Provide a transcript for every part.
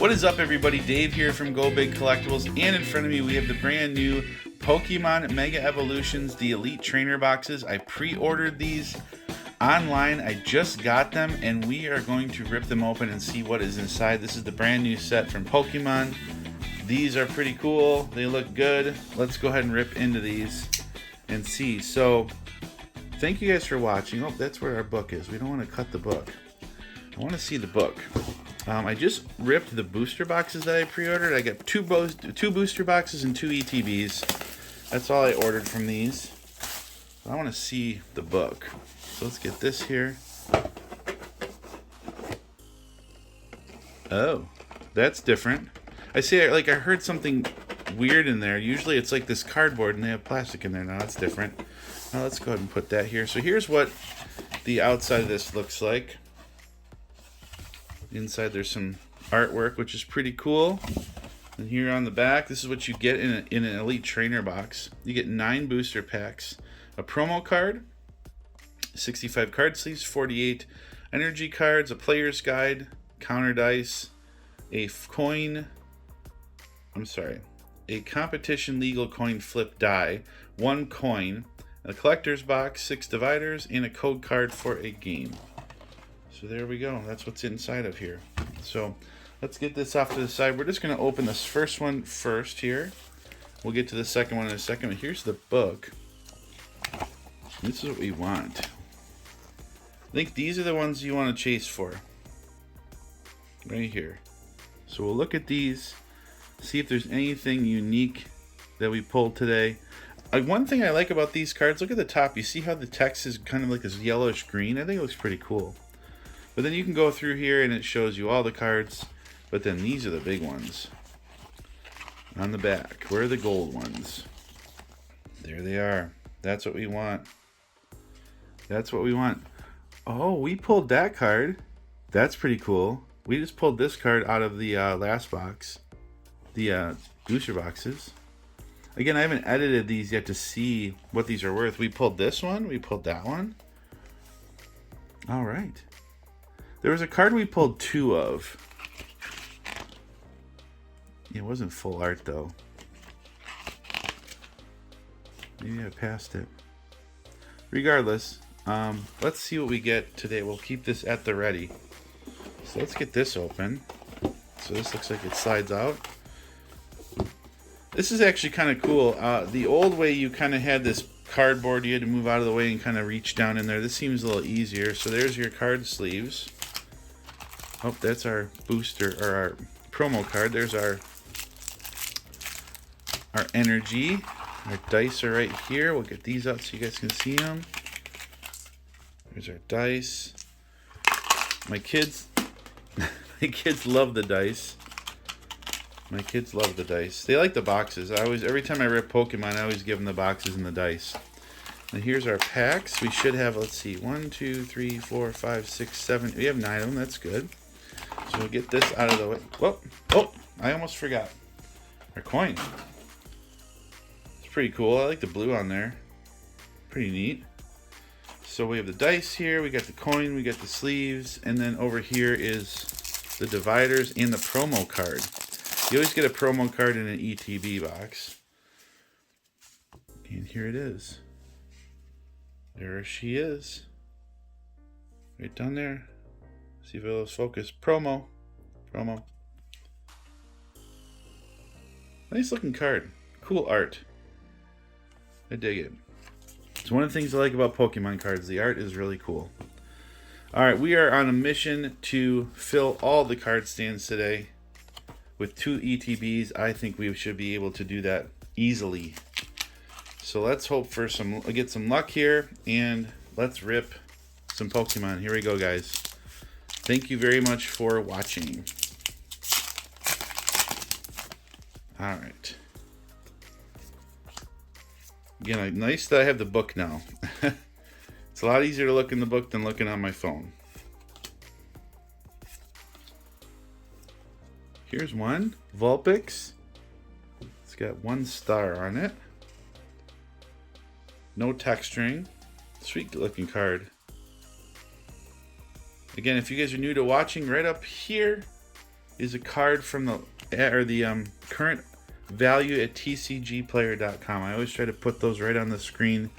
What is up, everybody? Dave here from Go Big Collectibles, and in front of me we have the brand new Pokemon Mega Evolutions, the Elite Trainer Boxes. I pre-ordered these online. I just got them, and we are going to rip them open and see what is inside. This is the brand new set from Pokemon. These are pretty cool. They look good. Let's go ahead and rip into these and see. So, thank you guys for watching. Oh, that's where our book is. We don't want to cut the book. I want to see the book. I just ripped the booster boxes that I pre-ordered. I got two booster boxes and 2 ETBs. That's all I ordered from these. I want to see the book. So let's get this here. Oh, that's different. I heard something weird in there. Usually it's like this cardboard and they have plastic in there. Now that's different. Now let's go ahead and put that here. So here's what the outside of this looks like. Inside there's some artwork, which is pretty cool. And here on the back, this is what you get in an Elite Trainer box. You get 9 booster packs, a promo card, 65 card sleeves, 48 energy cards, a player's guide, counter dice, a competition legal coin flip die, 1 coin, a collector's box, 6 dividers, and a code card for a game. So there we go. That's what's inside of here. So let's get this off to the side. We're just going to open this first one first here. We'll get to the second one in a second. But here's the book. This is what we want. I think these are the ones you want to chase for. Right here. So we'll look at these, see if there's anything unique that we pulled today. One thing I like about these cards, look at the top. You see how the text is kind of like this yellowish green? I think it looks pretty cool. But then you can go through here and it shows you all the cards. But then these are the big ones. On the back. Where are the gold ones? There they are. That's what we want. That's what we want. Oh, we pulled that card. That's pretty cool. We just pulled this card out of the last box. The booster boxes. Again, I haven't edited these yet to see what these are worth. We pulled this one. We pulled that one. All right. There was a card we pulled 2 of. It wasn't full art, though. Maybe I passed it. Regardless, let's see what we get today. We'll keep this at the ready. So let's get this open. So this looks like it slides out. This is actually kind of cool. The old way you kind of had this cardboard you had to move out of the way and kind of reach down in there. This seems a little easier. So there's your card sleeves. Oh, that's our booster or our promo card. There's our energy. Our dice are right here. We'll get these out so you guys can see them. There's our dice. My kids love the dice. My kids love the dice. They like the boxes. Every time I rip Pokemon, I always give them the boxes and the dice. And here's our packs. We should have, let's see, 1, 2, 3, 4, 5, 6, 7. We have 9 of them. That's good. So we'll get this out of the way. Whoa! Oh, I almost forgot. Our coin. It's pretty cool. I like the blue on there. Pretty neat. So we have the dice here. We got the coin. We got the sleeves. And then over here is the dividers and the promo card. You always get a promo card in an ETB box. And here it is. There she is. Right down there. See if it'll focus. Promo. Nice looking card. Cool art. I dig it. It's one of the things I like about Pokemon cards. The art is really cool. Alright, we are on a mission to fill all the card stands today with 2 ETBs. I think we should be able to do that easily. So let's hope for get some luck here, and let's rip some Pokemon. Here we go, guys. Thank you very much for watching. All right. Again, nice that I have the book now. It's a lot easier to look in the book than looking on my phone. Here's one, Vulpix. It's got 1 star on it. No texturing. Sweet looking card. Again, if you guys are new to watching, right up here is a card from the current value at tcgplayer.com. I always try to put those right on the screen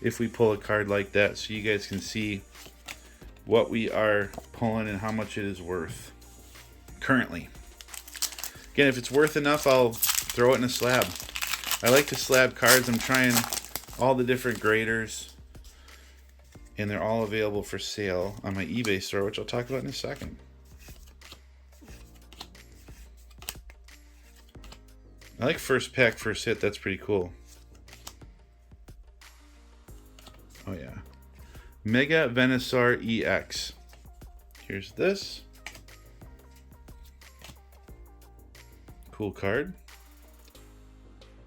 if we pull a card like that, so you guys can see what we are pulling and how much it is worth currently. Again, if it's worth enough, I'll throw it in a slab. I like to slab cards. I'm trying all the different graders, and they're all available for sale on my eBay store, which I'll talk about in a second. I like first pack, first hit. That's pretty cool. Oh yeah. Mega Venusaur EX. Here's this. Cool card.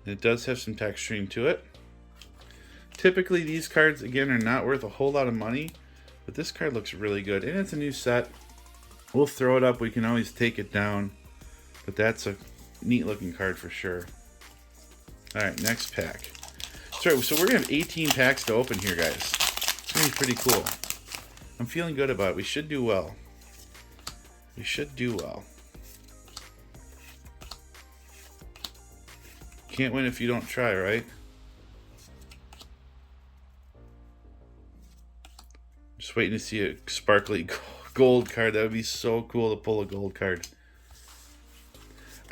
And it does have some texturing to it. Typically these cards, again, are not worth a whole lot of money, but this card looks really good. And it's a new set. We'll throw it up. We can always take it down. But that's a neat looking card for sure. Alright, next pack. So we're going to have 18 packs to open here, guys. It's going to be pretty cool. I'm feeling good about it. We should do well. We should do well. Can't win if you don't try, right? Just waiting to see a sparkly gold card. That would be so cool to pull a gold card.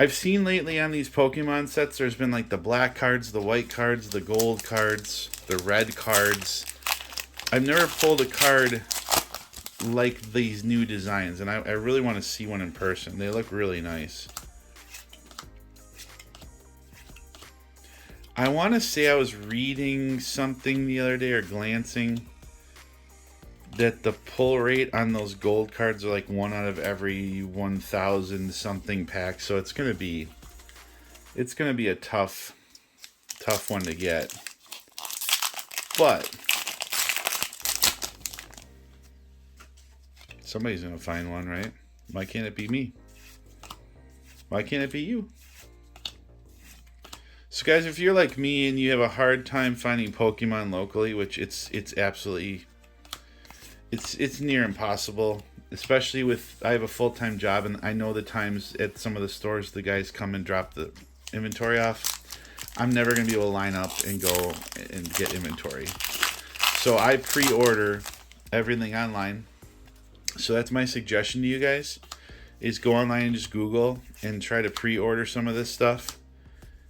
I've seen lately on these Pokemon sets, there's been like the black cards, the white cards, the gold cards, the red cards. I've never pulled a card like these new designs, and I really want to see one in person. They look really nice. I want to say I was reading something the other day or glancing that the pull rate on those gold cards are like 1 out of every 1,000 something packs, so it's gonna be a tough one to get. But somebody's gonna find one, right? Why can't it be me? Why can't it be you? So guys, if you're like me and you have a hard time finding Pokemon locally, which it's absolutely it's near impossible, especially with I have a full-time job, and I know the times at some of the stores the guys come and drop the inventory off. I'm never going to be able to line up and go and get inventory. So I pre-order everything online. So that's my suggestion to you guys, is go online and just Google and try to pre-order some of this stuff.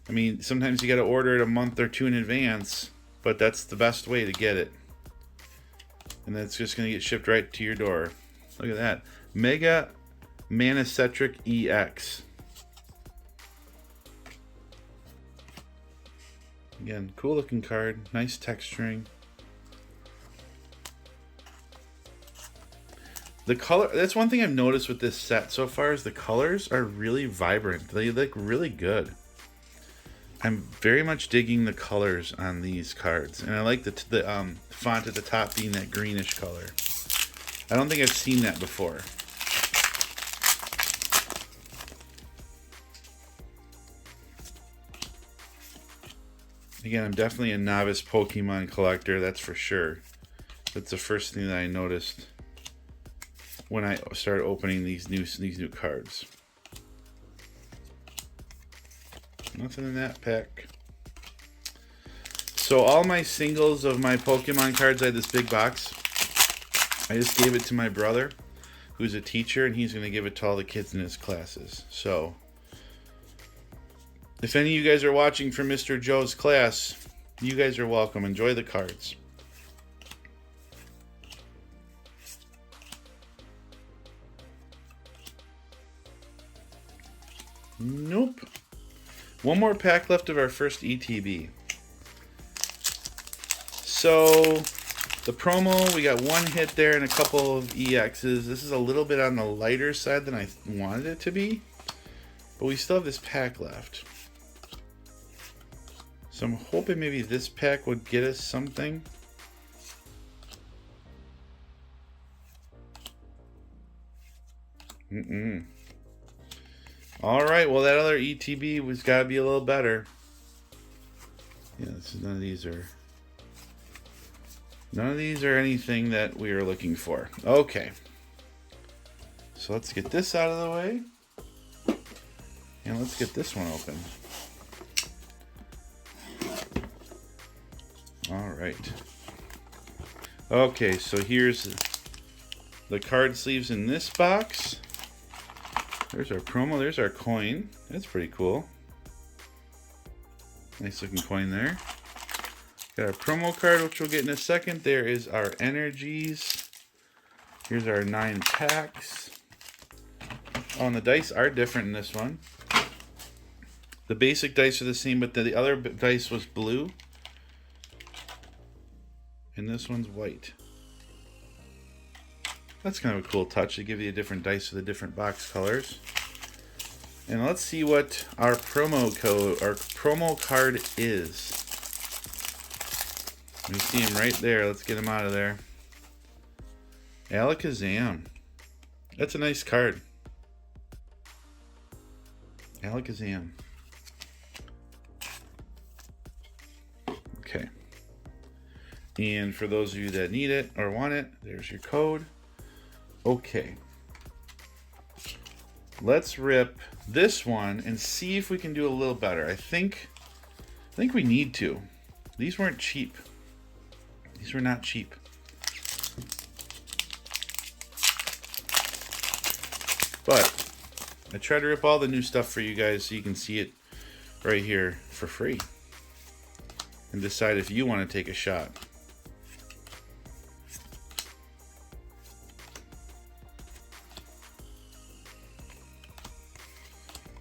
I mean, sometimes you got to order it a month or two in advance, but that's the best way to get it. And that's just going to get shipped right to your door. Look at that. Mega Manicetric EX. Again, cool looking card. Nice texturing. The color, that's one thing I've noticed with this set so far, is the colors are really vibrant. They look really good. I'm very much digging the colors on these cards, and I like the font at the top being that greenish color. I don't think I've seen that before. Again, I'm definitely a novice Pokemon collector, that's for sure. That's the first thing that I noticed when I started opening these new cards. Nothing in that pack. So all my singles of my Pokemon cards, I had this big box. I just gave it to my brother, who's a teacher, and he's going to give it to all the kids in his classes. So if any of you guys are watching from Mr. Joe's class, you guys are welcome. Enjoy the cards. Nope. One more pack left of our first ETB. So the promo, we got one hit there and a couple of EXs. This is a little bit on the lighter side than I wanted it to be, but we still have this pack left. So I'm hoping maybe this pack would get us something. Alright, well that other ETB was got to be a little better. Yeah, none of these are anything that we are looking for. Okay. So let's get this out of the way. And let's get this one open. All right. Okay, so here's the card sleeves in this box. There's our promo, there's our coin. That's pretty cool. Nice looking coin there. Got our promo card, which we'll get in a second. There is our energies. Here's our 9 packs. Oh, and the dice are different in this one. The basic dice are the same, but the other dice was blue. And this one's white. That's kind of a cool touch. They give you a different dice with the different box colors. And let's see what our promo card is. We see him right there. Let's get him out of there. Alakazam. That's a nice card. Alakazam. Okay. And for those of you that need it or want it, there's your code. Okay. Let's rip this one and see if we can do a little better. I think we need to. These weren't cheap. These were not cheap. But I try to rip all the new stuff for you guys so you can see it right here for free. And decide if you want to take a shot.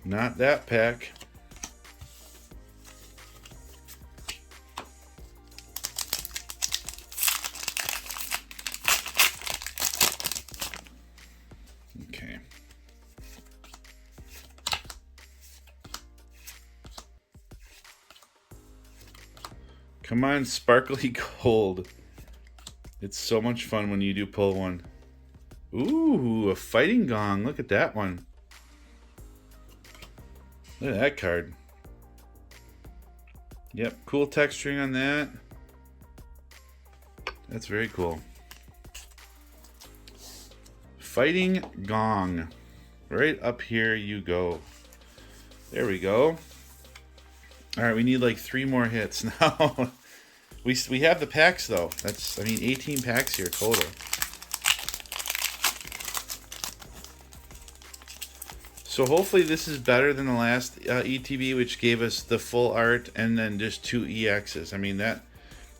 Not that pack. Okay. Come on, sparkly gold. It's so much fun when you do pull one. Ooh, a fighting gong. Look at that one. Look at that card. Yep, cool texturing on that. That's very cool. Fighting gong. Right up here you go. There we go. Alright, we need like 3 more hits now. we have the packs though. That's, I mean, 18 packs here total. So hopefully this is better than the last ETB, which gave us the full art and then just 2 EXs. I mean,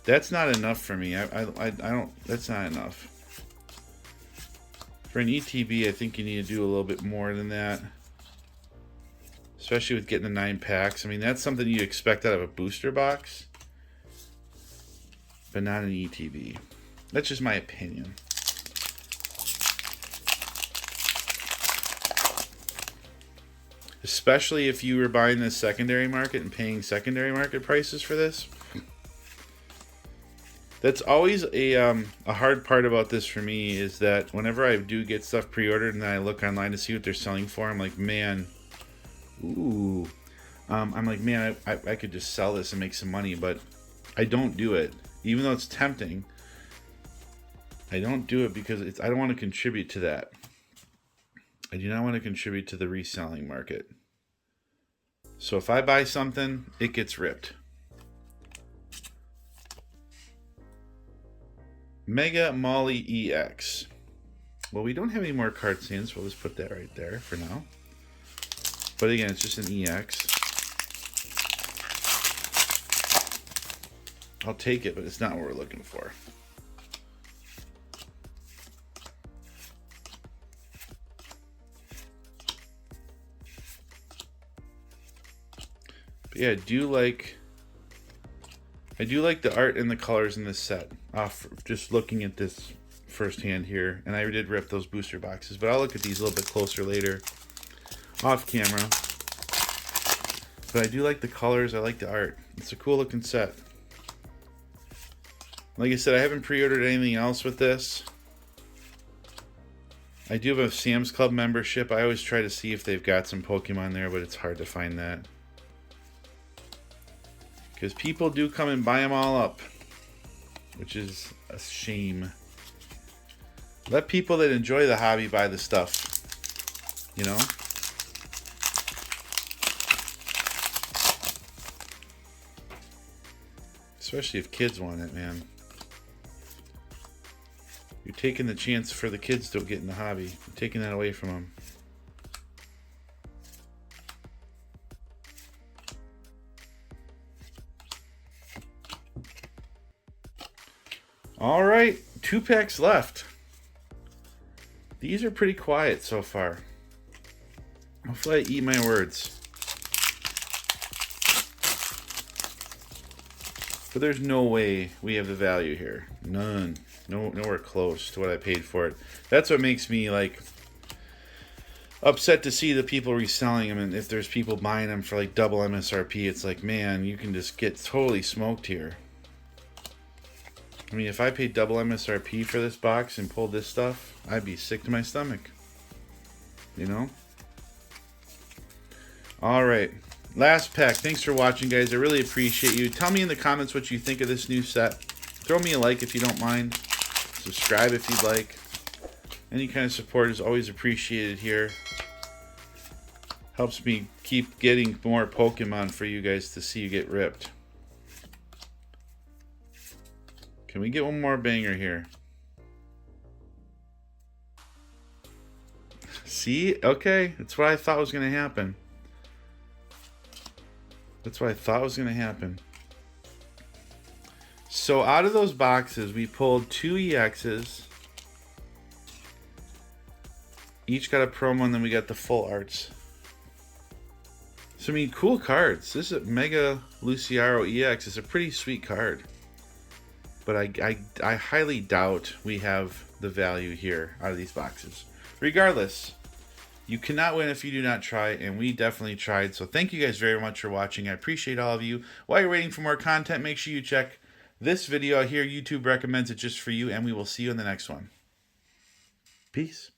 that's not enough for me. I don't, that's not enough. For an ETB, I think you need to do a little bit more than that. Especially with getting the 9 packs. I mean, that's something you expect out of a booster box. But not an ETB. That's just my opinion. Especially if you were buying this secondary market and paying secondary market prices for this. That's always a hard part about this for me, is that whenever I do get stuff pre-ordered and then I look online to see what they're selling for, I'm like, man, ooh. I'm like, man, I could just sell this and make some money, but I don't do it. Even though it's tempting, I don't do it because I don't want to contribute to that. I do not want to contribute to the reselling market. So if I buy something, it gets ripped. Mega Molly EX. Well, we don't have any more card stands, so we'll just put that right there for now. But again, it's just an EX. I'll take it, but it's not what we're looking for. But yeah, I do like the art and the colors in this set. Just looking at this firsthand here, and I did rip those booster boxes, but I'll look at these a little bit closer later, off camera. But I do like the colors. I like the art. It's a cool looking set. Like I said, I haven't pre-ordered anything else with this. I do have a Sam's Club membership. I always try to see if they've got some Pokemon there, but it's hard to find that. Because people do come and buy them all up, which is a shame. Let people that enjoy the hobby buy the stuff, you know? Especially if kids want it, man. You're taking the chance for the kids to get in the hobby. You're taking that away from them. All right, 2 packs left. These are pretty quiet so far. Hopefully I eat my words. But there's no way we have the value here. None. Nowhere close to what I paid for it. That's what makes me like upset to see the people reselling them, and if there's people buying them for like double MSRP, it's like, man, you can just get totally smoked here. I mean, if I paid double MSRP for this box and pulled this stuff, I'd be sick to my stomach. You know? Alright. Last pack. Thanks for watching, guys. I really appreciate you. Tell me in the comments what you think of this new set. Throw me a like if you don't mind. Subscribe if you'd like. Any kind of support is always appreciated here. Helps me keep getting more Pokemon for you guys to see you get ripped. Can we get one more banger here? See? Okay. That's what I thought was going to happen. That's what I thought was going to happen. So out of those boxes, we pulled 2 EXs. Each got a promo, and then we got the full arts. So, I mean, cool cards. This is a Mega Lucario EX. It's a pretty sweet card. But I highly doubt we have the value here out of these boxes. Regardless, you cannot win if you do not try, and we definitely tried. So thank you guys very much for watching. I appreciate all of you. While you're waiting for more content, make sure you check this video here. YouTube recommends it just for you, and we will see you in the next one. Peace.